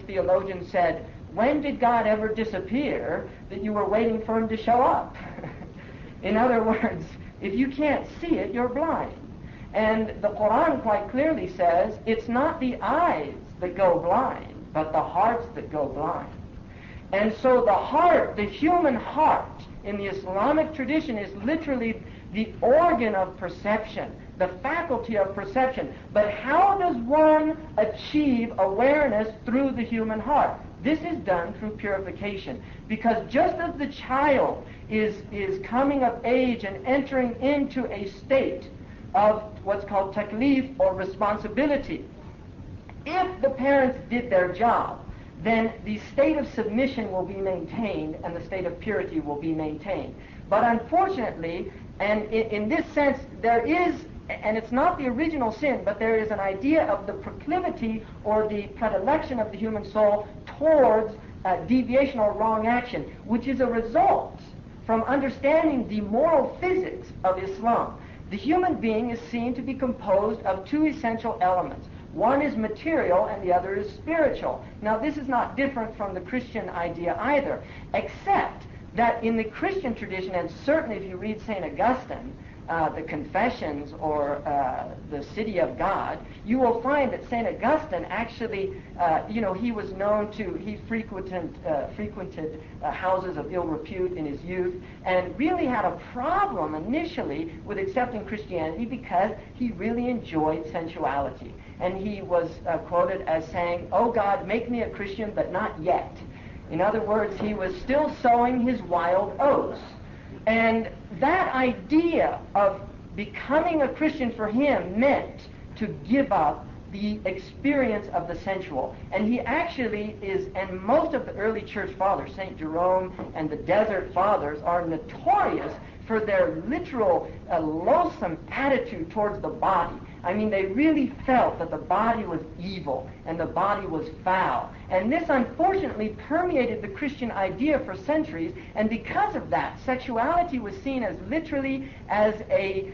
theologian said, when did God ever disappear that you were waiting for him to show up? In other words, if you can't see it, you're blind. And the Quran quite clearly says it's not the eyes that go blind, but the hearts that go blind. And so the heart, the human heart, in the Islamic tradition is literally the organ of perception, the faculty of perception. But how does one achieve awareness through the human heart? This is done through purification. Because just as the child is coming of age and entering into a state of what's called taklif, or responsibility, if the parents did their job, then the state of submission will be maintained and the state of purity will be maintained. But unfortunately, and in this sense, there is, and it's not the original sin, but there is an idea of the proclivity or the predilection of the human soul towards deviation or wrong action, which is a result from understanding the moral physics of Islam. The human being is seen to be composed of two essential elements. One is material and the other is spiritual. Now, this is not different from the Christian idea either, except that in the Christian tradition, and certainly if you read St. Augustine, the Confessions or the City of God, you will find that St. Augustine actually, he was known to, he frequented houses of ill repute in his youth, and really had a problem initially with accepting Christianity because he really enjoyed sensuality. And he was quoted as saying, "Oh God, make me a Christian, but not yet." In other words, he was still sowing his wild oats. And that idea of becoming a Christian for him meant to give up the experience of the sensual. And he actually is, and most of the early church fathers, St. Jerome and the Desert Fathers, are notorious for their literal loathsome attitude towards the body. I mean, they really felt that the body was evil and the body was foul. And this unfortunately permeated the Christian idea for centuries, and because of that, sexuality was seen as literally as a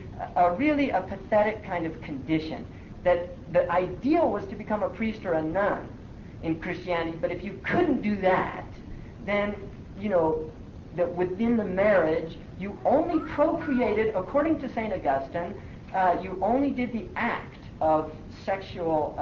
really a pathetic kind of condition. That the ideal was to become a priest or a nun in Christianity, but if you couldn't do that, then, that within the marriage, you only procreated, according to St. Augustine, you only did the act of sexual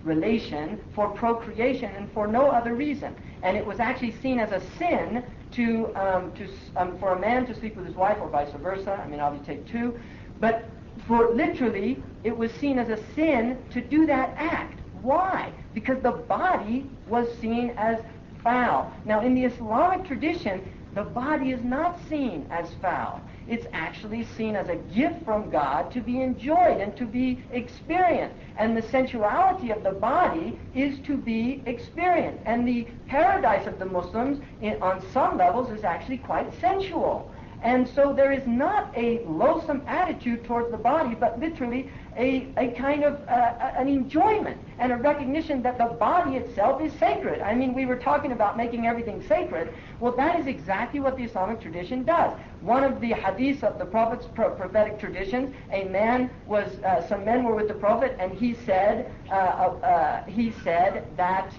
relation for procreation and for no other reason. And it was actually seen as a sin for a man to sleep with his wife or vice versa. I mean, obviously take two. But for literally, it was seen as a sin to do that act. Why? Because the body was seen as foul. Now, in the Islamic tradition, the body is not seen as foul. It's actually seen as a gift from God to be enjoyed and to be experienced. And the sensuality of the body is to be experienced. And the paradise of the Muslims, on some levels, is actually quite sensual. And so there is not a loathsome attitude towards the body, but literally a kind of an enjoyment and a recognition that the body itself is sacred. I mean, we were talking about making everything sacred. Well, that is exactly what the Islamic tradition does. One of the hadiths of the Prophet's prophetic traditions, some men were with the Prophet, and he said that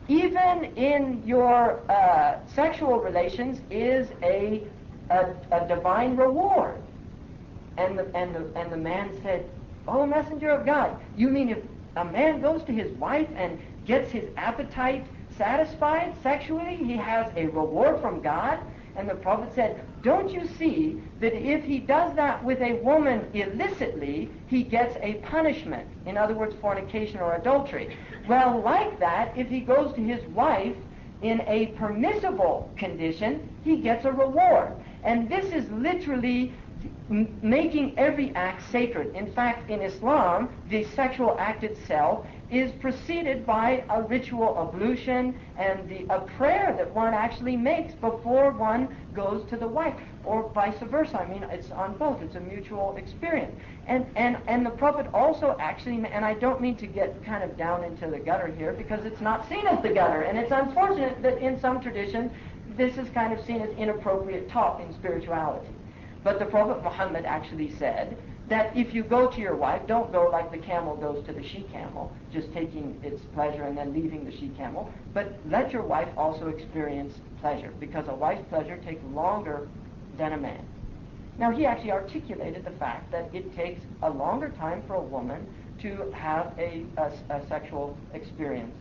even in your sexual relations is a divine reward. And the man said, "Oh, messenger of God, you mean if a man goes to his wife and gets his appetite satisfied sexually, he has a reward from God?" And the Prophet said, "Don't you see that if he does that with a woman illicitly, he gets a punishment? In other words, fornication or adultery. Well, like that, if he goes to his wife in a permissible condition, he gets a reward." And this is literally making every act sacred. In fact, in Islam, the sexual act itself is preceded by a ritual ablution and a prayer that one actually makes before one goes to the wife, or vice versa. I mean, it's on both. It's a mutual experience. And the Prophet also actually, and I don't mean to get kind of down into the gutter here, because it's not seen as the gutter, and it's unfortunate that in some traditions this is kind of seen as inappropriate talk in spirituality. But the Prophet Muhammad actually said that if you go to your wife, don't go like the camel goes to the she-camel, just taking its pleasure and then leaving the she-camel, but let your wife also experience pleasure, because a wife's pleasure takes longer than a man. Now, he actually articulated the fact that it takes a longer time for a woman to have a sexual experience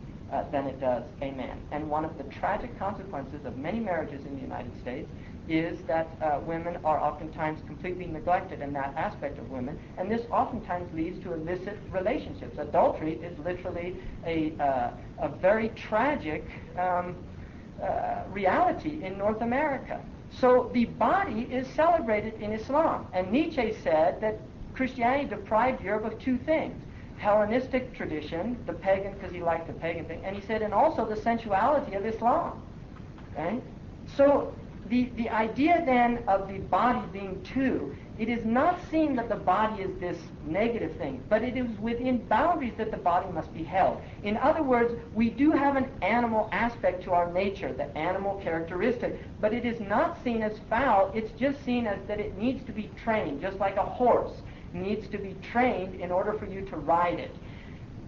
than it does a man. And one of the tragic consequences of many marriages in the United States is that women are oftentimes completely neglected in that aspect of women, and this oftentimes leads to illicit relationships. Adultery is literally a very tragic reality in North America. So the body is celebrated in Islam, and Nietzsche said that Christianity deprived Europe of two things: Hellenistic tradition, the pagan, because he liked the pagan thing, and he said, and also the sensuality of Islam. Okay? So the idea then of the body being two, it is not seen that the body is this negative thing, but it is within boundaries that the body must be held. In other words, we do have an animal aspect to our nature, the animal characteristic, but it is not seen as foul, it's just seen as that it needs to be trained, just like a horse needs to be trained in order for you to ride it.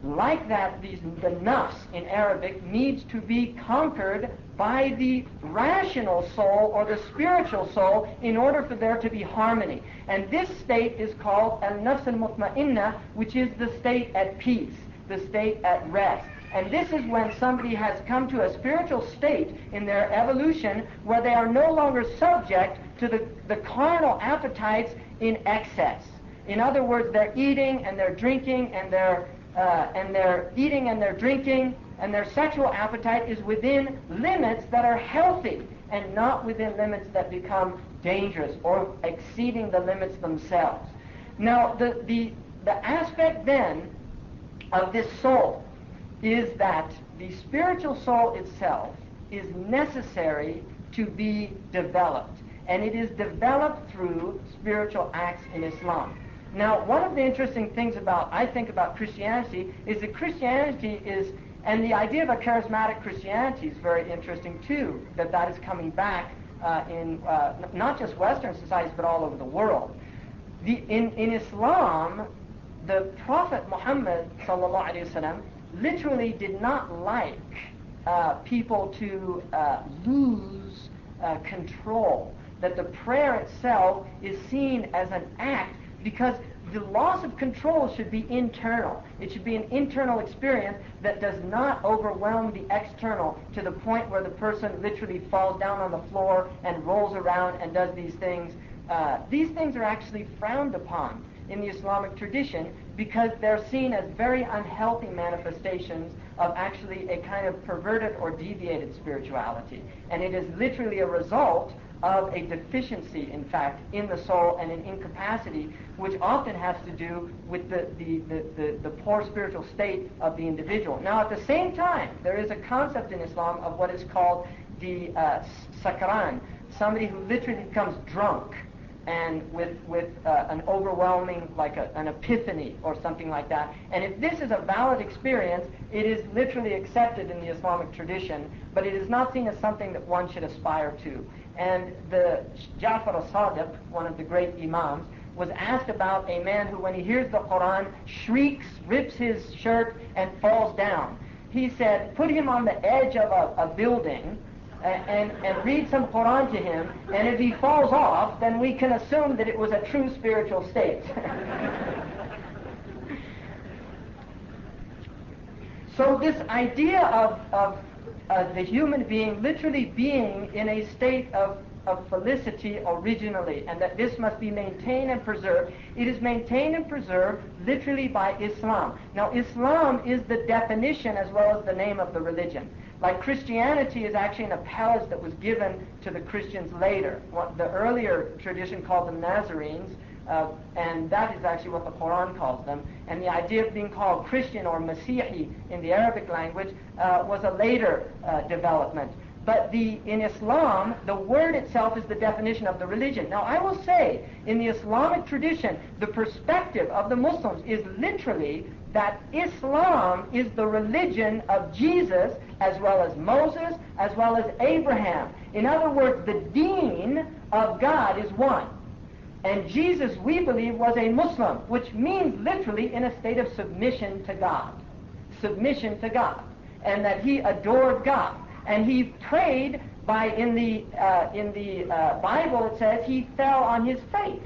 Like that, the nafs in Arabic needs to be conquered by the rational soul or the spiritual soul in order for there to be harmony. And this state is called al-nafs al-mutma'inna, which is the state at peace, the state at rest. And this is when somebody has come to a spiritual state in their evolution where they are no longer subject to the carnal appetites in excess. In other words, they're eating and they're drinking and they're eating and they're drinking, and their sexual appetite is within limits that are healthy and not within limits that become dangerous or exceeding the limits themselves. Now, the aspect then of this soul is that the spiritual soul itself is necessary to be developed, and it is developed through spiritual acts in Islam. Now, one of the interesting things I think about Christianity is that Christianity is, and the idea of a charismatic Christianity is very interesting too, that is coming back in not just Western societies but all over the world. In Islam, the Prophet Muhammad ﷺ literally did not like people to lose control, that the prayer itself is seen as an act, because the loss of control should be internal. It should be an internal experience that does not overwhelm the external to the point where the person literally falls down on the floor and rolls around and does these things. These things are actually frowned upon in the Islamic tradition because they're seen as very unhealthy manifestations of actually a kind of perverted or deviated spirituality. And it is literally a result of a deficiency, in fact, in the soul and an incapacity, which often has to do with the poor spiritual state of the individual. Now, at the same time, there is a concept in Islam of what is called the sakran, somebody who literally becomes drunk and with an overwhelming, like an epiphany or something like that. And if this is a valid experience, it is literally accepted in the Islamic tradition, but it is not seen as something that one should aspire to. And the Ja'far al-Sadiq, one of the great imams, was asked about a man who, when he hears the Quran, shrieks, rips his shirt, and falls down. He said, put him on the edge of a building and read some Quran to him, and if he falls off, then we can assume that it was a true spiritual state. So this idea of the human being literally being in a state of felicity originally, and that this must be maintained and preserved. It is maintained and preserved literally by Islam. Now, Islam is the definition as well as the name of the religion. Like Christianity is actually an appellate that was given to the Christians later. The earlier tradition called them Nazarenes, and that is actually what the Quran calls them. And the idea of being called Christian or Masihi in the Arabic language was a later development. But in Islam, the word itself is the definition of the religion. Now, I will say, in the Islamic tradition, the perspective of the Muslims is literally that Islam is the religion of Jesus as well as Moses, as well as Abraham. In other words, the deen of God is one. And Jesus, we believe, was a Muslim, which means literally in a state of submission to God. Submission to God. And that he adored God. And he prayed in the Bible it says he fell on his face.